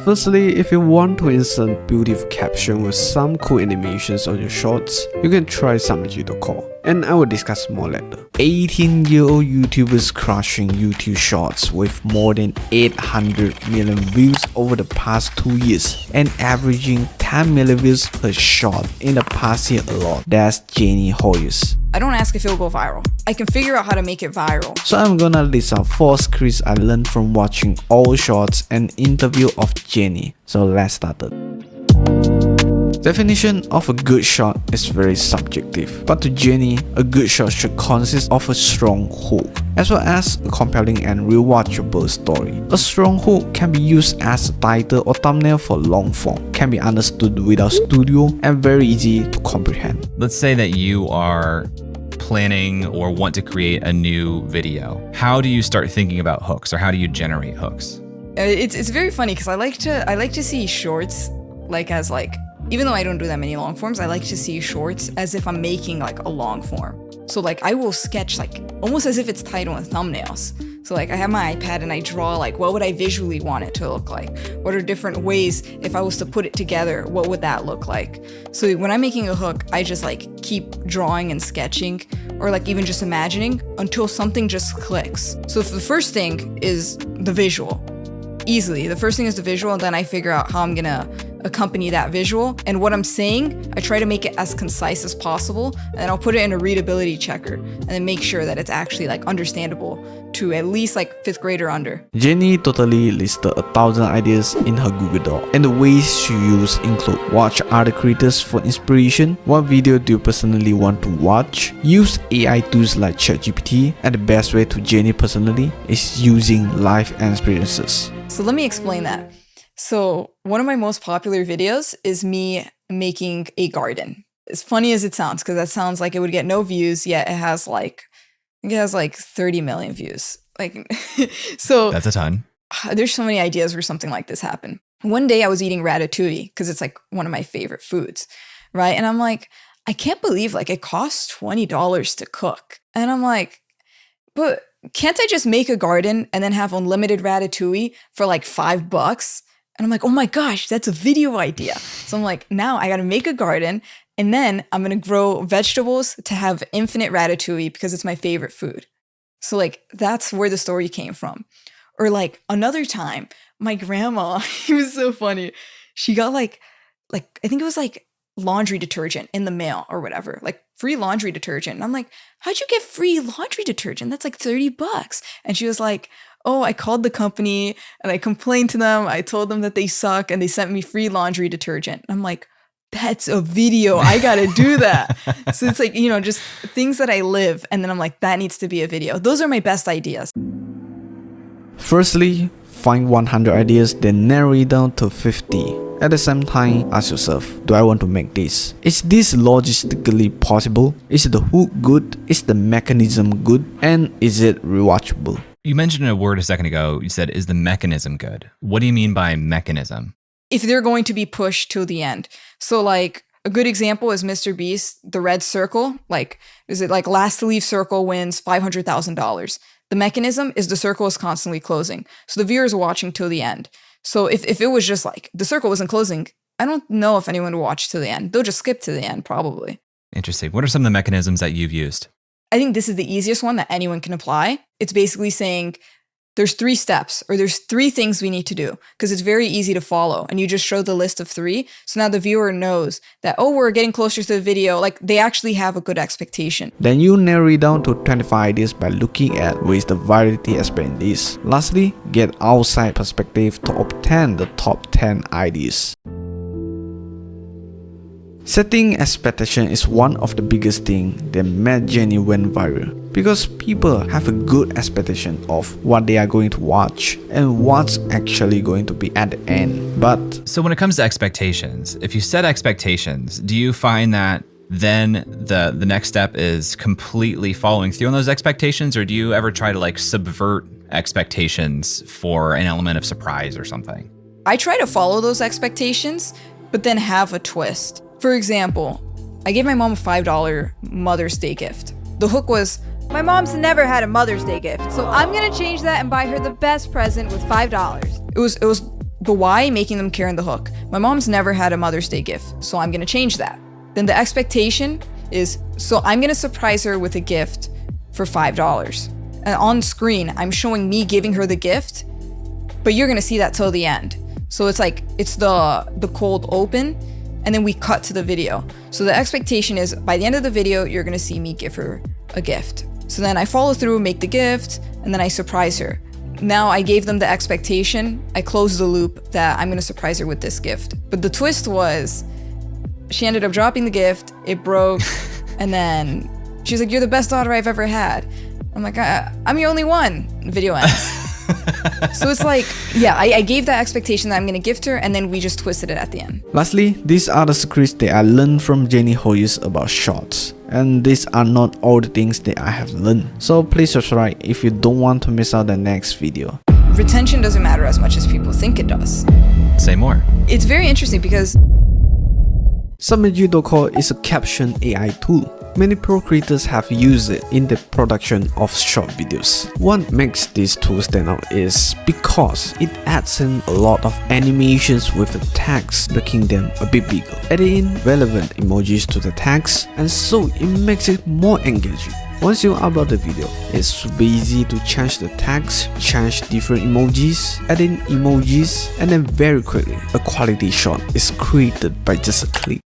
Firstly, if you want to insert beautiful caption with some cool animations on your shorts, you can try Samaji.com, and I will discuss more later. 18-year-old YouTubers crushing YouTube Shorts with more than 800 million views over the past 2 years and averaging 10 million views per short in the past year alone. That's Jenny Hoyos. I don't ask if it'll go viral. I can figure out how to make it viral. So I'm gonna list out 4 scripts I learned from watching all shorts and interview of Jenny. So let's start it. Definition of a good shot is very subjective, but to Jenny, a good shot should consist of a strong hook, as well as a compelling and rewatchable story. A strong hook can be used as a title or thumbnail for long form, can be understood without studio, and very easy to comprehend. Let's say that you are planning or want to create a new video. How do you start thinking about hooks, or how do you generate hooks? It's very funny because I like to see shorts as even though I don't do that many long forms, I like to see shorts as if I'm making like a long form. So like I will sketch like almost as if it's title and thumbnails. So like I have my iPad and I draw like what would I visually want it to look like? What are different ways if I was to put it together, what would that look like? So when I'm making a hook, I just like keep drawing and sketching or like even just imagining until something just clicks. So if the first thing is the visual, easily. The first thing is the visual, and then I figure out how I'm gonna accompany that visual. And what I'm saying, I try to make it as concise as possible, and then I'll put it in a readability checker and then make sure that it's actually like understandable to at least like 5th grade or under. Jenny totally listed 1,000 ideas in her Google Doc, and the ways she used include watch other creators for inspiration, what video do you personally want to watch, use AI tools like ChatGPT, and the best way to Jenny personally is using life experiences. So let me explain that. So one of my most popular videos is me making a garden. As funny as it sounds, because that sounds like it would get no views, yet it has like 30 million views. Like, so that's a ton. There's so many ideas where something like this happened. One day I was eating ratatouille because it's like one of my favorite foods, right? And I'm like, I can't believe like it costs $20 to cook. And I'm like, but can't I just make a garden and then have unlimited ratatouille for like $5? And I'm like, oh my gosh, that's a video idea. So I'm like, now I gotta make a garden and then I'm gonna grow vegetables to have infinite ratatouille because it's my favorite food. So like, that's where the story came from. Or like another time, my grandma, it was so funny. She got like, I think it was like laundry detergent in the mail or whatever, like free laundry detergent. And I'm like, how'd you get free laundry detergent? That's like $30. And she was like, oh, I called the company and I complained to them. I told them that they suck and they sent me free laundry detergent. And I'm like, that's a video. I gotta do that. So it's like, just things that I live. And then I'm like, that needs to be a video. Those are my best ideas. Firstly, find 100 ideas, then narrow it down to 50. At the same time, ask yourself, do I want to make this? Is this logistically possible? Is the hook good? Is the mechanism good? And is it rewatchable? You mentioned a word a second ago. You said, is the mechanism good? What do you mean by mechanism? If they're going to be pushed till the end. So like a good example is Mr. Beast, the red circle. Like, is it like last to leave circle wins $500,000? The mechanism is the circle is constantly closing. So the viewers are watching till the end. So if it was just like the circle wasn't closing, I don't know if anyone would watch to the end. They'll just skip to the end, probably. Interesting. What are some of the mechanisms that you've used? I think this is the easiest one that anyone can apply. It's basically saying there's 3 steps or there's 3 things we need to do because it's very easy to follow. And you just show the list of 3. So now the viewer knows that, oh, we're getting closer to the video. Like they actually have a good expectation. Then you narrow it down to 25 ideas by looking at ways the variety aspect in this. Lastly, get outside perspective to obtain the top 10 ideas. Setting expectation is one of the biggest things that made Jenny went viral, because people have a good expectation of what they are going to watch and what's actually going to be at the end. But so when it comes to expectations, if you set expectations, do you find that then the next step is completely following through on those expectations, or do you ever try to like subvert expectations for an element of surprise or something? I try to follow those expectations, but then have a twist. For example, I gave my mom a $5 Mother's Day gift. The hook was, my mom's never had a Mother's Day gift, so I'm gonna change that and buy her the best present with $5. It was the why, making them carry the hook. My mom's never had a Mother's Day gift, so I'm gonna change that. Then the expectation is, so I'm gonna surprise her with a gift for $5. And on screen, I'm showing me giving her the gift, but you're gonna see that till the end. So it's like, it's the cold open, and then we cut to the video. So the expectation is by the end of the video, you're gonna see me give her a gift. So then I follow through, make the gift, and then I surprise her. Now I gave them the expectation, I closed the loop that I'm gonna surprise her with this gift. But the twist was, she ended up dropping the gift, it broke, and then she's like, "You're the best daughter I've ever had." I'm like, "I'm your only one." The video ends. So it's like, yeah, I gave that expectation that I'm gonna gift her, and then we just twisted it at the end. Lastly, these are the secrets that I learned from Jenny Hoyos about shorts. And these are not all the things that I have learned. So please subscribe if you don't want to miss out the next video. Retention doesn't matter as much as people think it does. Say more. It's very interesting because Submit.co is a caption AI tool. Many pro creators have used it in the production of short videos. What makes this tool stand out is because it adds in a lot of animations with the text, making them a bit bigger. Add in relevant emojis to the text, and so it makes it more engaging. Once you upload the video, it's super easy to change the text, change different emojis, add in emojis, and then very quickly, a quality shot is created by just a click.